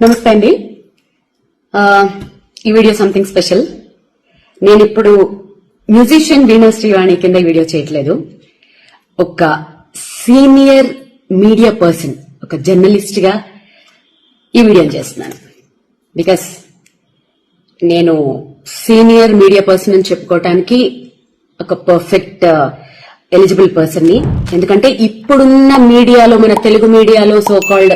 నమస్తే అండి. ఈ వీడియో సంథింగ్ స్పెషల్. నేను ఇప్పుడు మ్యూజిషియన్ వీణా శ్రీవాణి కింద ఈ వీడియో చేయట్లేదు. ఒక సీనియర్ మీడియా పర్సన్, ఒక జర్నలిస్ట్ గా ఈ వీడియో చేస్తున్నాను. బికాస్ నేను సీనియర్ మీడియా పర్సన్ అని చెప్పుకోవటానికి ఒక పర్ఫెక్ట్ ఎలిజిబుల్ పర్సన్ ని. ఎందుకంటే ఇప్పుడున్న మీడియాలో, మన తెలుగు మీడియాలో సో కాల్డ్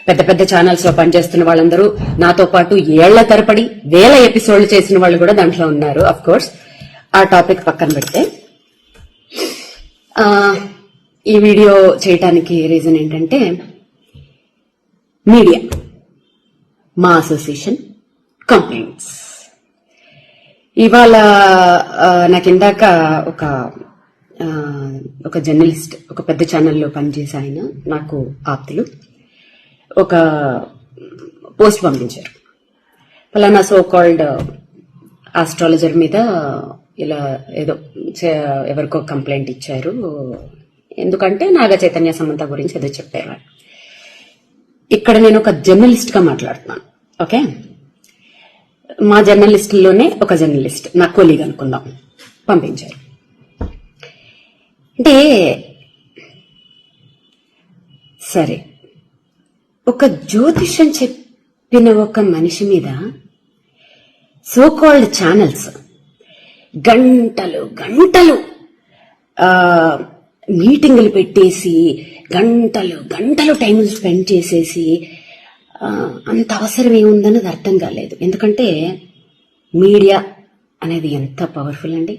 పెద్ద పెద్ద ఛానల్స్ లో పనిచేస్తున్న వాళ్ళందరూ నాతో పాటు ఏళ్ల తరపడి వేల ఎపిసోడ్లు చేసిన వాళ్ళు కూడా దాంట్లో ఉన్నారు. అఫ్ కోర్స్ ఆ టాపిక్ పక్కన పెడితే ఈ వీడియో చేయటానికి రీజన్ ఏంటంటే, మీడియా, మా అసోసియేషన్ కంప్లైంట్స్. ఇవాళ నాకు ఇందాక ఒక జర్నలిస్ట్, ఒక పెద్ద ఛానల్లో పనిచేసే ఆయన, నాకు ఆప్తులు, ఒక పోస్ట్ పంపించారు. ఫలానా సో కాల్డ్ ఆస్ట్రాలజర్ మీద ఇలా ఏదో ఎవరికో కంప్లైంట్ ఇచ్చారు, ఎందుకంటే నాగ చైతన్య సమంత గురించి ఏదో చెప్పారు. ఇక్కడ నేను ఒక జర్నలిస్ట్ గా మాట్లాడుతున్నాను. ఓకే, మా జర్నలిస్టుల్లోనే ఒక జర్నలిస్ట్, నా కొలీగ్ అనుకుందాం, పంపించారు. అంటే సరే, ఒక జ్యోతిష్యం చెప్పిన ఒక మనిషి మీద సో కాల్డ్ ఛానల్స్ గంటలు గంటలు మీటింగులు పెట్టేసి గంటలు గంటలు టైం స్పెండ్ చేసేసి అంత అవసరం ఏముందన్నది అర్థం కాలేదు. ఎందుకంటే మీడియా అనేది ఎంత పవర్ఫుల్ అండి.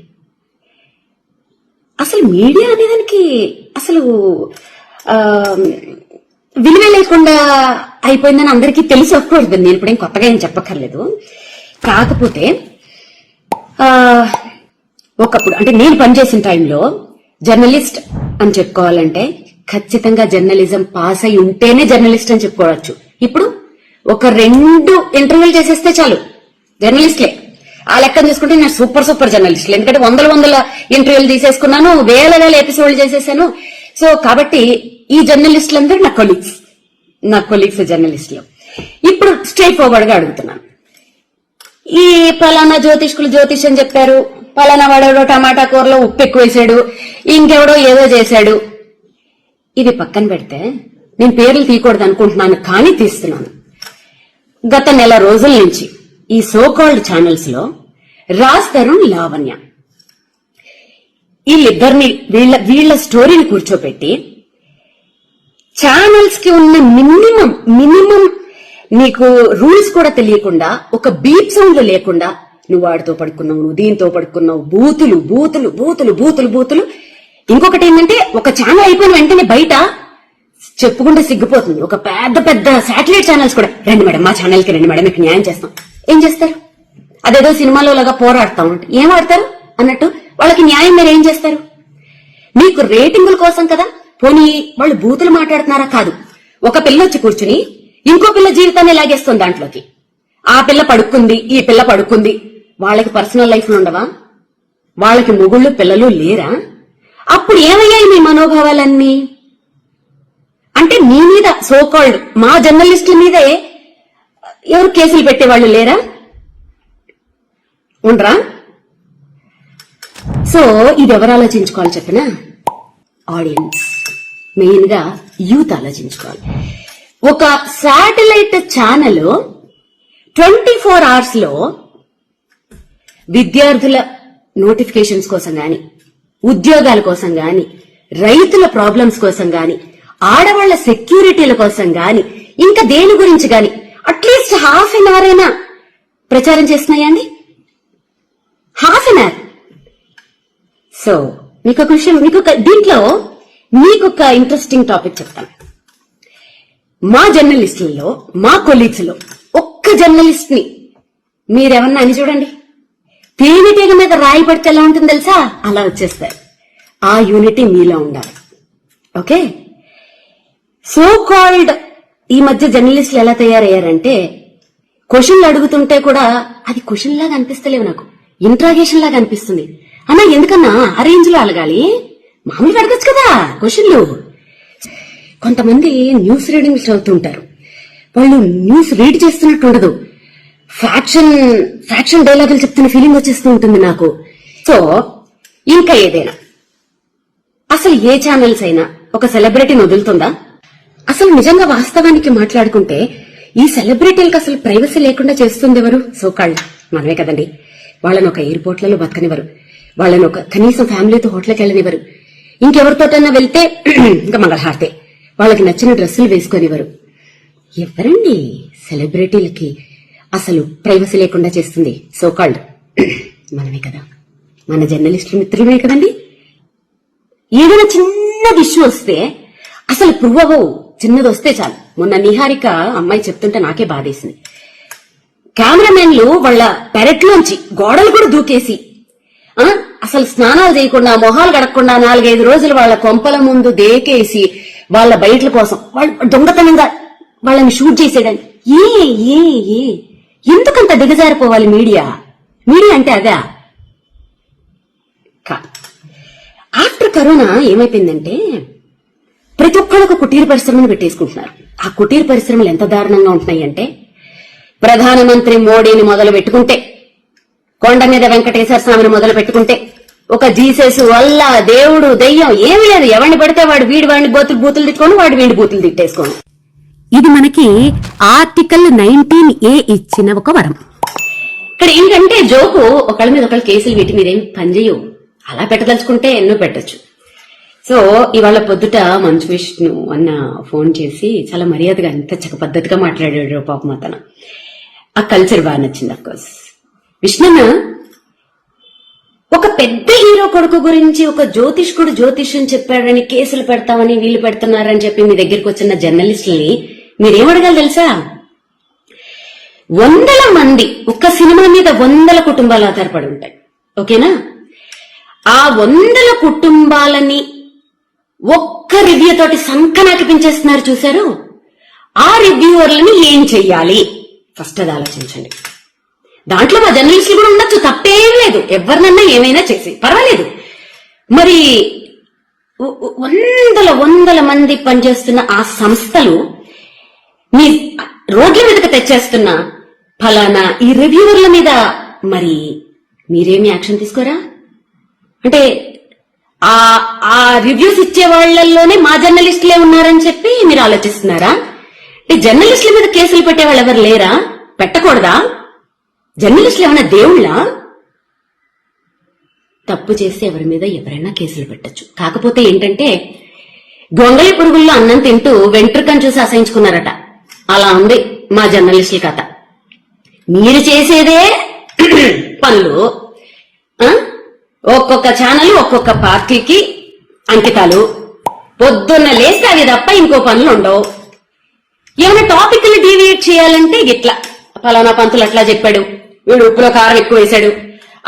అసలు మీడియా అనేదానికి అసలు విలువ లేకుండా అయిపోయిందని అందరికీ తెలిసి ఒప్పుకోవద్దు. నేను ఇప్పుడేం కొత్తగా ఏం చెప్పక్కర్లేదు. కాకపోతే ఒకప్పుడు, అంటే నేను పనిచేసిన టైంలో జర్నలిస్ట్ అని చెప్పుకోవాలంటే ఖచ్చితంగా జర్నలిజం పాస్ అయి ఉంటేనే జర్నలిస్ట్ అని చెప్పుకోవచ్చు. ఇప్పుడు ఒక 2 ఇంటర్వ్యూలు చేసేస్తే చాలు జర్నలిస్ట్లే. ఆ లెక్కను చూసుకుంటే నేను సూపర్ జర్నలిస్టులు. ఎందుకంటే వందల ఇంటర్వ్యూలు తీసేసుకున్నాను, వేల ఎపిసోడ్లు చేసేసాను. సో కాబట్టి ఈ జర్నలిస్టులందరూ నా కొలీగ్స్ జర్నలిస్టులు. ఇప్పుడు స్ట్రైట్ ఫార్వర్డ్ గా అడుగుతున్నాను. ఈ పలానా జ్యోతిష్యం చెప్పారు, పలానా వాడెవడో టమాటా కూరలో ఉప్పు ఎక్కువ వేసాడు, ఇంకెవడో ఏదో చేశాడు, ఇది పక్కన పెడితే నేను పేర్లు తీయకూడదు అనుకుంటున్నాను, కానీ తీస్తున్నాను. గత నెల రోజుల నుంచి ఈ సో కాల్డ్ ఛానల్స్ లో రాజ్ తరుణ్, లావణ్య, వీళ్ళిద్దరిని వీళ్ళ స్టోరీని కూర్చోపెట్టి ఛానల్స్ కి ఉన్న మినిమం నీకు రూల్స్ కూడా తెలియకుండా, ఒక బీప్ సౌండ్ లేకుండా, నువ్వు వాడితో పడుకున్నావు, నువ్వు దీంతో పడుకున్నావు, బూతులు బూతులు బూతులు బూతులు బూతులు. ఇంకొకటి ఏంటంటే, ఒక ఛానల్ అయిపోయిన వెంటనే బయట చెప్పుకుంటే సిగ్గిపోతుంది. ఒక పెద్ద శాటిలైట్ ఛానల్స్ కూడా, రండి మేడం మా ఛానల్ కి రండి మేడం, మీకు న్యాయం చేస్తాం. ఏం చేస్తారు? అదేదో సినిమాలో లాగా పోరాడతాం అంటే ఏం ఆడతారు అన్నట్టు వాళ్ళకి న్యాయం మీరు ఏం చేస్తారు? మీకు రేటింగుల కోసం కదా. పోనీ వాళ్ళు బూతులు మాట్లాడుతున్నారా? కాదు. ఒక పిల్ల వచ్చి కూర్చుని ఇంకో పిల్ల జీవితాన్ని లాగేస్తుంది దాంట్లోకి. ఆ పిల్ల పడుకుంది, ఈ పిల్ల పడుకుంది. వాళ్ళకి పర్సనల్ లైఫ్ ఉండవా? వాళ్ళకి మొగుళ్ళు పిల్లలు లేరా? అప్పుడు ఏమయ్యాయి మీ మనోభావాలన్నీ? అంటే మీ మీద సో కాల్డ్ మా జర్నలిస్టుల మీదే ఎవరు కేసులు పెట్టేవాళ్ళు లేరా? ఉండరా? సో ఇది ఎవరు ఆలోచించుకోవాలి చెప్పినా? ఆడియన్స్, మెయిన్ గా యూత్ ఆలోచించుకోవాలి. ఒక శాటిలైట్ ఛానల్ 24 hours లో విద్యార్థుల నోటిఫికేషన్స్ కోసం గాని, ఉద్యోగాల కోసం గాని, రైతుల ప్రాబ్లమ్స్ కోసం గాని, ఆడవాళ్ల సెక్యూరిటీల కోసం గాని, ఇంకా దేని గురించి గాని అట్లీస్ట్ ½ an hour అయినా ప్రచారం చేస్తున్నాయండి. ½ an hour. సో మీకు ఒక విషయం, దీంట్లో మీకొక ఇంట్రెస్టింగ్ టాపిక్ చెప్తాను. మా జర్నలిస్టులలో, మా కొలీగ్స్ లో ఒక్క జర్నలిస్ట్ ని మీరేమన్నా అని చూడండి, తేనెటీగ మీద రాయి పడితే ఎలా ఉంటుంది తెలుసా? అలా వచ్చేస్తారు. ఆ యూనిటీ మీలో ఉండాలి. ఓకే, సో కాల్డ్ ఈ మధ్య జర్నలిస్టులు ఎలా తయారయ్యారంటే, క్వశ్చన్లు అడుగుతుంటే కూడా అది క్వశ్చన్ లాగా అనిపిస్తలేవు, నాకు ఇంట్రాగేషన్ లాగా అనిపిస్తుంది. అన్నా ఎందుకన్నా ఆ రేంజ్ లో అలగాలి? మామూలుగా అడగచ్చు కదా క్వశ్చన్లు. కొంతమంది న్యూస్ రీడింగ్స్ చదువుతుంటారు, వాళ్ళు న్యూస్ రీడ్ చేస్తున్నట్టు ఉండదు, ఫ్యాక్షన్ డైలాగులు చెప్తున్న ఫీలింగ్ వచ్చేస్తూ ఉంటుంది నాకు. సో ఇంకా ఏదైనా అసలు ఏ ఛానల్స్ అయినా ఒక సెలబ్రిటీని వదులుతుందా? అసలు నిజంగా వాస్తవానికి మాట్లాడుకుంటే ఈ సెలబ్రిటీలకు అసలు ప్రైవసీ లేకుండా చేస్తుంది ఎవరు? సోకాళ్ళు మనమే కదండి. వాళ్ళని ఒక ఎయిర్పోర్ట్లలో బతకనివ్వరు, వాళ్ళని ఒక కనీసం ఫ్యామిలీతో హోటల్కి వెళ్ళనివ్వరు, ఇంకెవరితోటన్నా వెళ్తే ఇంకా మంగళహారతే, వాళ్ళకి నచ్చిన డ్రెస్సులు వేసుకొనివ్వరు. ఎవరండి సెలబ్రిటీలకి అసలు ప్రైవసీ లేకుండా చేస్తుంది? సోకాల్డ్ మనమే కదా, మన జర్నలిస్టులు మిత్రులమే కదండి. ఏదైనా చిన్నది ఇష్యూ వస్తే అసలు ప్రూవ్ అవ్వవు, చిన్నది వస్తే చాలు. మొన్న నిహారిక అమ్మాయి చెప్తుంటే నాకే బాధేసింది. కెమెరామెన్లు వాళ్ళ పెరట్లోంచి గోడలు కూడా దూకేసి అసలు స్నానాలు చేయకుండా మొహాలు గడకుండా 4-5 రోజులు వాళ్ళ కొంపల ముందు దేకేసి వాళ్ళ బయటల కోసం వాళ్ళు దొంగతనంగా వాళ్ళని షూట్ చేసేయడానికి. ఏ ఎందుకంత దిగజారిపోవాలి మీడియా అంటే అదా? ఆఫ్టర్ కరోనా ఏమైపోయిందంటే ప్రతి ఒక్కళ్ళకు కుటీర పరిశ్రమను పెట్టేసుకుంటున్నారు. ఆ కుటీర పరిశ్రమలు ఎంత దారుణంగా ఉంటున్నాయి అంటే, ప్రధానమంత్రి మోడీని మొదలు పెట్టుకుంటే, కొండ మీద వెంకటేశ్వర స్వామిని మొదలు పెట్టుకుంటే, ఒక జీసస్ వల్ల దేవుడు దెయ్యం ఏమీ లేదు. ఎవరిని పడితే వాడు వాడిని బూతులు తిట్టుకోను, వాడు వీడి బూతులు తిట్టేసుకోను. ఇది మనకి ఆర్టికల్ 19A ఇచ్చిన ఒక వరం. ఇక్కడ ఏంటంటే జోకు, ఒకళ్ళ మీద ఒకళ్ళు కేసులు వీటి మీద ఏం పనిచేయవు. అలా పెట్టదలుచుకుంటే ఎన్నో పెట్టచ్చు. సో ఇవాళ పొద్దుట మంచు విష్ణు అన్న ఫోన్ చేసి చాలా మర్యాదగా ఎంత చక్క పద్ధతిగా మాట్లాడాడు పాపం అతను. ఆ కల్చర్ బాగా నచ్చింది. అఫ్కోర్స్ విష్ణున్న ఒక పెద్ద హీరో కొడుకు గురించి ఒక జ్యోతిష్యం చెప్పాడని కేసులు పెడతామని వీళ్ళు పెడుతున్నారని చెప్పి మీ దగ్గరికి వచ్చిన జర్నలిస్టులని మీరేమడగాలి తెలుసా? 100 మంది ఒక్క సినిమా మీద 100 కుటుంబాలు ఆధారపడి ఉంటాయి. ఓకేనా? ఆ 100 కుటుంబాలని ఒక్క రివ్యూ తోటి సంకనాకి పెంచేస్తున్నారు చూశారు. ఆ రివ్యూవర్లని ఏం చెయ్యాలి ఫస్ట్ అది ఆలోచించండి. దాంట్లో మా జర్నలిస్టులు కూడా ఉండొచ్చు, తప్పేం లేదు. ఎవరినన్నా ఏమైనా చేసి పర్వాలేదు. మరి 100 మంది పనిచేస్తున్న ఆ సంస్థలు మీ రోడ్ల మీదకి తెచ్చేస్తున్న ఫలానా ఈ రివ్యూవర్ల మీద మరి మీరేమి యాక్షన్ తీసుకోరా? అంటే ఆ రివ్యూస్ ఇచ్చే వాళ్లలోనే మా జర్నలిస్టులే ఉన్నారని చెప్పి మీరు ఆలోచిస్తున్నారా? అంటే జర్నలిస్టుల మీద కేసులు పెట్టే వాళ్ళు ఎవరు లేరా? పెట్టకూడదా? జర్నలిస్టులు ఏమైనా దేవుళ్ళా? తప్పు చేస్తే ఎవరి మీద ఎవరైనా కేసులు పెట్టచ్చు. కాకపోతే ఏంటంటే గొంగళి పురుగుల్లో అన్నం తింటూ వెంట్రుకను చూసి అసహించుకున్నారట. అలా ఉంది మా జర్నలిస్టుల కథ. మీరు చేసేదే పనులు, ఒక్కొక్క ఛానల్ ఒక్కొక్క పార్టీకి అంకితాలు, పొద్దున్న లేస్తే అవి తప్ప ఇంకో పనులు ఉండవు. ఏమైనా టాపిక్లు డీవియేట్ చేయాలంటే ఇట్లా ఫలానా పంతులు అట్లా చెప్పాడు, వీడు ఉప్పులో కారం ఎక్కువ వేశాడు,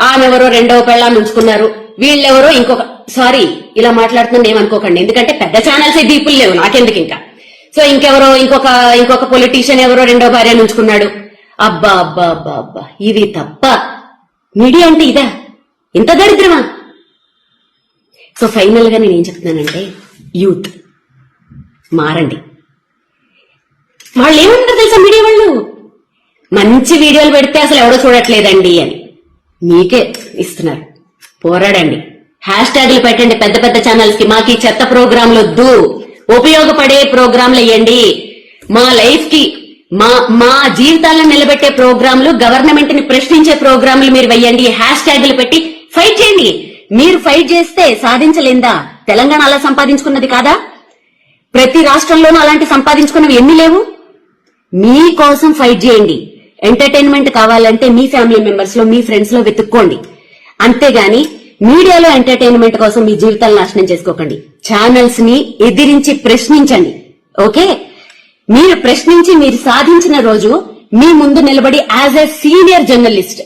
ఆమెవరో 2వ పెళ్ళాన్ని ఉంచుకున్నారు, వీళ్ళెవరో ఇంకొక సారీ ఇలా మాట్లాడుతుంది ఏమనుకోకండి, ఎందుకంటే పెద్ద ఛానల్స్ డీపులు లేవు నాకెందుకు ఇంకా. సో ఇంకెవరో ఇంకొక పొలిటీషియన్ ఎవరో 2వ భార్యను ఉంచుకున్నాడు. అబ్బా అబ్బా అబ్బా అబ్బా, ఇవి తప్ప మీడియా అంటే ఇదా? ఇంత దరిద్రమా? సో ఫైనల్ గా నేనేం చెప్తున్నానంటే, యూత్ మారండి. వాళ్ళు ఏమంటారు తెలుసా మీడియా వాళ్ళు? మంచి వీడియోలు పెడితే అసలు ఎవడో చూడట్లేదండి అని మీకే ఇస్తున్నారు. పోరాడండి, హ్యాష్ ట్యాగులు పెట్టండి పెద్ద పెద్ద ఛానల్స్ కి. మాకు ఈ చెత్త ప్రోగ్రాంలు వద్దు, ఉపయోగపడే ప్రోగ్రాంలు వేయండి. మా లైఫ్ కి మా జీవితాలను నిలబెట్టే ప్రోగ్రాంలు, గవర్నమెంట్ ని ప్రశ్నించే ప్రోగ్రాంలు మీరు వేయండి. హ్యాష్ ట్యాగులు పెట్టి ఫైట్ చేయండి. మీరు ఫైట్ చేస్తే సాధించలేందా? తెలంగాణ అలా సంపాదించుకున్నది కాదా? ప్రతి రాష్ట్రంలోనూ అలాంటి సంపాదించుకున్నవి ఎన్ని లేవు? మీకోసం ఫైట్ చేయండి. ఎంటర్టైన్మెంట్ కావాలంటే మీ ఫ్యామిలీ మెంబర్స్ లో, మీ ఫ్రెండ్స్ లో వెతుక్కోండి. అంతేగాని మీడియాలో ఎంటర్టైన్మెంట్ కోసం మీ జీవితాలు నాశనం చేసుకోకండి. ఛానల్స్ ని ఎదిరించి ప్రశ్నించండి. ఓకే, మీరు ప్రశ్నించి మీరు సాధించిన రోజు మీ ముందు నిలబడి యాజ్ ఎ సీనియర్ జర్నలిస్ట్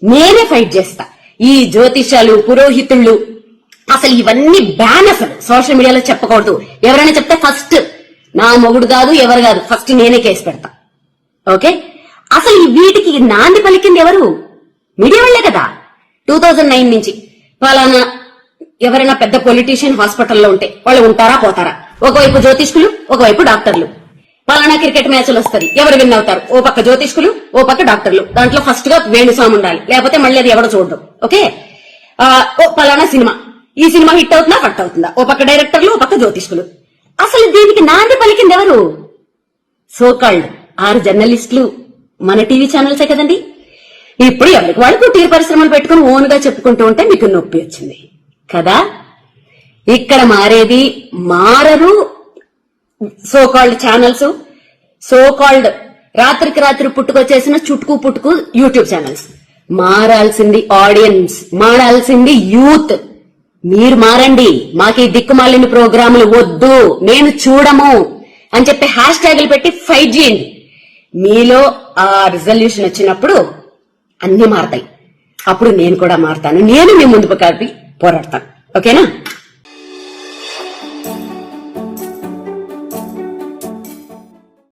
నేనే ఫైట్ చేస్తా. ఈ జ్యోతిషాలు, పురోహితుళ్ళు అసలు ఇవన్నీ బ్యాన్. అసలు సోషల్ మీడియాలో చెప్పకూడదు. ఎవరైనా చెప్తే ఫస్ట్ నా మొగుడు కాదు, ఎవరు కాదు, ఫస్ట్ నేనే కేసు పెడతా. ఓకే, అసలు వీటికి నాంది పలికింది ఎవరు? మీడియా వాళ్లే కదా. 2009 నుంచి ఫలానా ఎవరైనా పెద్ద పొలిటీషియన్ హాస్పిటల్లో ఉంటే వాళ్ళు ఉంటారా పోతారా? ఒకవైపు జ్యోతిష్కులు, ఒకవైపు డాక్టర్లు. పలానా క్రికెట్ మ్యాచ్లు వస్తుంది, ఎవరు విన్ అవుతారు? ఓ పక్క జ్యోతిష్కులు, ఓ పక్క డాక్టర్లు. దాంట్లో ఫస్ట్ గా వేణుస్వామి ఉండాలి, లేకపోతే మళ్ళీ అది ఎవడో చూడడం. ఓకే, ఓ పలానా సినిమా, ఈ సినిమా హిట్ అవుతుందా కట్ అవుతుందా? ఓ పక్క డైరెక్టర్లు, ఓ పక్క జ్యోతిష్కులు. అసలు దీనికి నాంది పలికింది ఎవరు? సోకాల్డ్ 6 జర్నలిస్టులు, మన టీవీ ఛానల్సే కదండి. ఇప్పుడు ఎవరికి వాళ్ళకు టీవీ పరిశ్రమలు పెట్టుకుని ఓన్ గా చెప్పుకుంటూ ఉంటే మీకు నొప్పి వచ్చింది కదా. ఇక్కడ మారేది మారరు సోకాల్డ్ ఛానల్స్, సోకాల్డ్ రాత్రికి రాత్రి పుట్టుకొచ్చేసిన చుట్టుకు పుట్టుకు యూట్యూబ్ ఛానల్స్. మారాల్సింది ఆడియన్స్, మారాల్సింది యూత్. మీరు మారండి. మాకు ఈ దిక్కుమాలిన ప్రోగ్రాములు వద్దు, నేను చూడము అని చెప్పి హ్యాష్ ట్యాగులు పెట్టి ఫైట్ చేయండి. మీలో ఆ రిజల్యూషన్ వచ్చినప్పుడు అన్ని మారతాయి. అప్పుడు నేను కూడా మారతాను, నేను మీ ముందుకు కలిపి పోరాడతాను. ఓకేనా?